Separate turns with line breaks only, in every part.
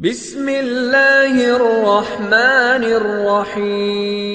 بسم اللہ الرحمن الرحیم.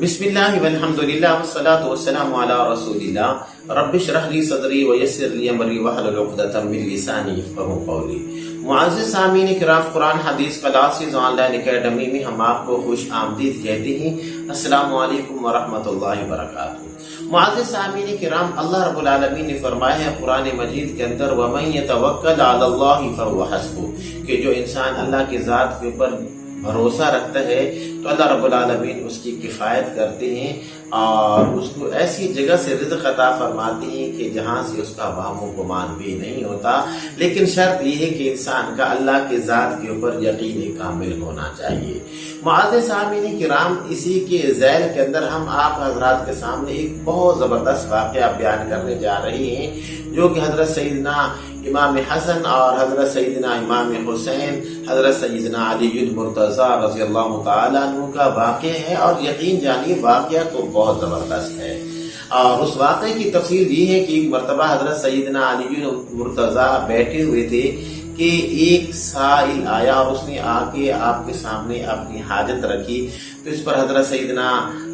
بسم اللہ والحمدللہ والصلاة والسلام علی رسول اللہ. رب اشرح لی صدری ویسر لی امری واحلل عقدۃ من لسانی یفقہوا قولی. معزز سامعین کرام، قرآن حدیث کلاسز آن لائن اکیڈمی میں ہم آپ کو خوش آمدید کہتے ہیں. السلام علیکم ورحمۃ اللہ وبرکاتہ. معزز سامعین کرام، اللہ رب العالمین نے فرمایا ہے قرآن مجید کے اندر وَمَن يَتَوَكَّلْ عَلَى اللَّهِ فَهُوَ حَسْبُهُ، کہ جو انسان اللہ کی ذات کے اوپر بھروسہ رکھتا ہے تو اللہ رب العالمین اس کی کفایت کرتے ہیں اور اس کو ایسی جگہ سے رزق عطا فرماتے ہیں کہ جہاں سے اس کا وہم و گمان بھی نہیں ہوتا. لیکن شرط یہ ہے کہ انسان کا اللہ کی ذات کے اوپر یقین کامل ہونا چاہیے. معزز سامعین کرام، اسی کے ذیل کے اندر ہم آپ حضرات کے سامنے ایک بہت زبردست واقعہ بیان کرنے جا رہے ہیں، جو کہ حضرت سیدنا امام حسن اور حضرت سیدنا امام حسین حضرت سیدنا علی المرتضی رضی اللہ تعالیٰ عنہ کا واقعہ ہے. اور یقین جانیے واقعہ تو بہت زبردست ہے. اور اس واقعے کی تفصیل یہ ہے کہ ایک مرتبہ حضرت سیدنا علی المرتضی بیٹھے ہوئے تھے کہ ایک سائل آیا اور اس نے آ کے آپ کے سامنے اپنی حاجت رکھی. تو اس پر حضرت سیدنا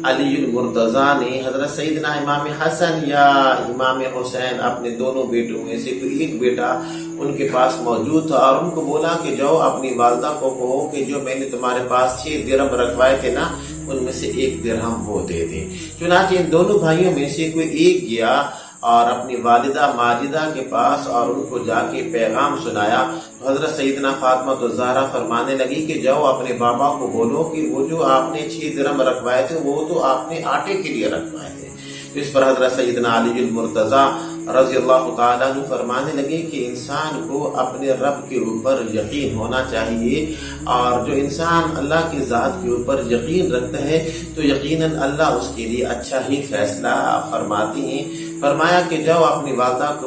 علی المرتضی نے حضرت سیدنا امام حسن یا امام حسین اپنے دونوں بیٹوں میں سے کوئی ایک بیٹا ان کے پاس موجود تھا اور ان کو بولا کہ جاؤ اپنی والدہ کو کہو کہ جو میں نے تمہارے پاس 6 درہم رکھوائے تھے نا، ان میں سے 1 درہم وہ دے دے. چنانچہ ان دونوں بھائیوں میں سے کوئی ایک گیا اور اپنی والدہ ماجدہ کے پاس اور ان کو جا کے پیغام سنایا. تو حضرت سیدنا فاطمہ الزہرا فرمانے لگی کہ جاؤ اپنے بابا کو بولو کہ وہ جو آپ نے 6 درہم رکھوائے تھے وہ تو آپ نے آٹے کے لیے رکھوائے تھے. اس پر حضرت سیدنا علی المرتضی رضی اللہ تعالیٰ عنہ فرمانے لگے کہ انسان کو اپنے رب کے اوپر یقین ہونا چاہیے، اور جو انسان اللہ کی ذات کے اوپر یقین رکھتا ہے تو یقیناً اللہ اس کے لیے اچھا ہی فیصلہ فرماتی ہیں. فرمایا کہ جاؤ اپنی والدہ کو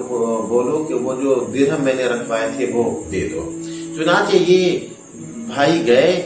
بولو کہ وہ جو درہم میں نے رکھوائے تھے وہ دے دو. چنانچہ یہ بھائی گئے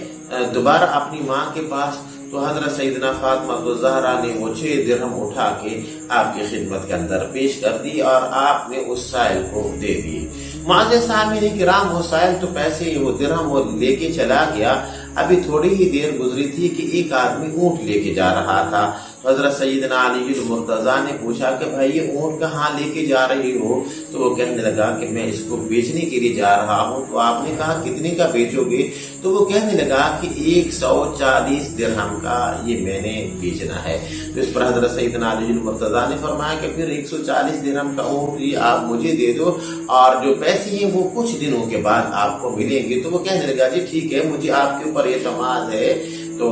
دوبارہ اپنی ماں کے پاس. تو حضرت سیدنا فاطمہ الزہرا نے وہ 6 درہم اٹھا کے آپ کی خدمت کے اندر پیش کر دی اور آپ نے اس سائل کو دے دی. معزز سامعین کرام، وہ سائل تو پیسے وہ درہم وہ لے کے چلا گیا. ابھی تھوڑی ہی دیر گزری تھی کہ ایک آدمی اونٹ لے کے جا رہا تھا. تو حضرت سیدنا علی المرتضی نے پوچھا کہ بھائی یہ اونٹ کہاں لے کے جا رہی ہو؟ تو وہ کہنے لگا کہ میں اس کو بیچنے کے لیے جا رہا ہوں. تو آپ نے کہا کتنے کا بیچو گے؟ تو وہ کہنے لگا کہ 140 درہم کا یہ میں نے بیچنا ہے. تو اس پر حضرت سیدنا علی المرتضی نے فرمایا کہ پھر 140 درہم کا اونٹ یہ آپ مجھے دے دو اور جو پیسے ہیں وہ کچھ دنوں کے بعد آپ کو ملیں گے. تو وہ کہنے لگا جی ٹھیک ہے، مجھے آپ کے اوپر اعتماد ہے تو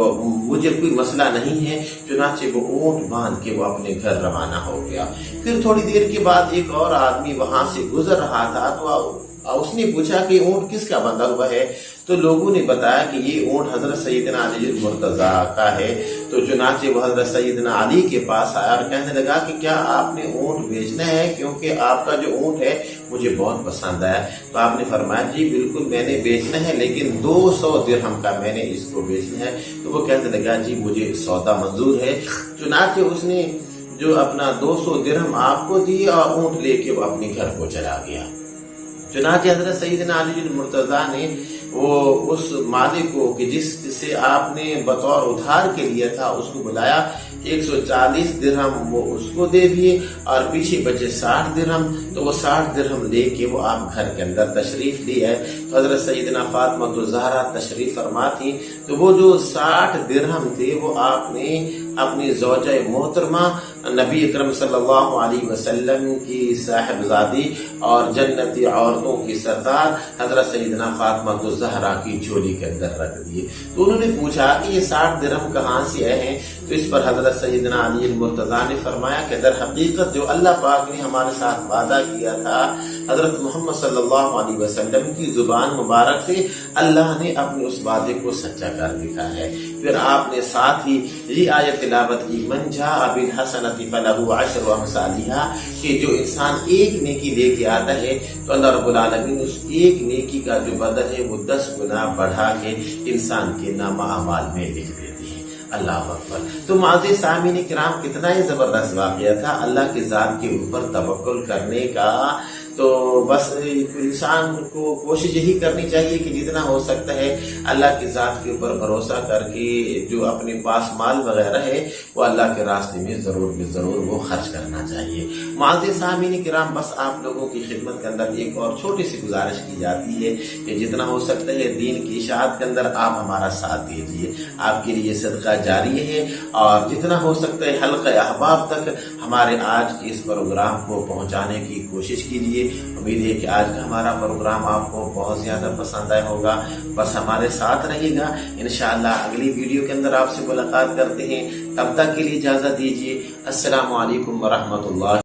مجھے کوئی مسئلہ نہیں ہے. چنانچہ وہ اونٹ باندھ کے وہ اپنے گھر روانہ ہو گیا. پھر تھوڑی دیر کے بعد ایک اور آدمی وہاں سے گزر رہا تھا. تو اس نے پوچھا کہ اونٹ کس کا بندھا ہوا ہے؟ تو لوگوں نے بتایا کہ یہ اونٹ حضرت سیدنا علی المرتضی کا ہے. تو چنانچہ وہ حضرت سیدنا علی کے پاس آیا اور کہنے لگا کہ کیا آپ نے اونٹ بیچنا ہے، کیونکہ آپ کا جو اونٹ ہے مجھے بہت پسند ہے. تو آپ نے فرمایا جی بالکل میں نے بیچنا ہے، لیکن 200 درہم کا میں نے اس کو بیچنا ہے. تو وہ کہنے لگا جی مجھے سودا منظور ہے. چنانچہ اس نے جو اپنا 200 درہم آپ کو دی اور اونٹ لے کے وہ اپنے گھر کو چلا گیا. چنانچہ حضرت سیدنا علی المرتضی نے وہ اس مالک کو کہ جس سے آپ نے بطور ادھار کے لیا تھا اس کو بلایا. 140 درہم وہ اس کو دے دیے اور پیچھے بچے 60 درہم. تو وہ 60 درہم لے کے وہ آپ گھر کے اندر تشریف لی ہے. تو حضرت سیدنا فاطمہ الزہرا تشریف فرما تھی. تو وہ جو 60 درہم تھے وہ آپ نے اپنی زوجہ محترمہ نبی اکرم صلی اللہ علیہ وسلم کی صاحبزادی اور جنتی عورتوں کی سردار حضرت سیدنا فاطمہ الزہرا کی جھولی کے اندر رکھ دیے. تو انہوں نے پوچھا کہ یہ 60 درہم کہاں سے آئے ہیں؟ تو اس پر حضرت سیدنا علی المرتضی نے فرمایا کہ در حقیقت جو اللہ پاک نے ہمارے ساتھ وعدہ کیا تھا حضرت محمد صلی اللہ علیہ وسلم کی زبان مبارک سے اللہ نے اپنے اس وعدے کو سچا کر دکھا ہے. پھر آپ نے ساتھ ہی یہ آیت تلاوت کی من جاء بالحسنۃ فلہ عشر امثالھا، کہ جو انسان ایک نیکی لے کے آتا ہے تو اللہ رب العالمین اس ایک نیکی کا جو بدل ہے وہ 10 گنا بڑھا کے انسان کے نامہ اعمال میں لکھ دیتے ہیں. اللہ اکبر۔ تو معزز سامعین کرام، کتنا ہی زبردست واقعہ تھا اللہ کی ذات کے اوپر توکل کرنے کا۔ تو بس انسان کو کوشش یہی کرنی چاہیے کہ جتنا ہو سکتا ہے اللہ کی ذات کے اوپر بھروسہ کر کے جو اپنے پاس مال وغیرہ ہے وہ اللہ کے راستے میں ضرور وہ خرچ کرنا چاہیے۔ معزز سامعین کرام، بس آپ لوگوں کی خدمت کے اندر ایک اور چھوٹی سی گزارش کی جاتی ہے کہ جتنا ہو سکتا ہے دین کی اشاعت کے اندر آپ ہمارا ساتھ دیجیے، آپ کے لیے صدقہ جاری ہے، اور جتنا ہو سکتا ہے حلقہ احباب تک ہمارے آج کے اس پروگرام کو پہنچانے کی کوشش کیجیے۔ امید ہے کہ آج کا ہمارا پروگرام آپ کو بہت زیادہ پسند آیا ہوگا۔ بس ہمارے ساتھ رہے گا، انشاءاللہ اگلی ویڈیو کے اندر آپ سے ملاقات کرتے ہیں۔ تب تک کے لیے اجازت دیجیے۔ السلام علیکم ورحمۃ اللہ۔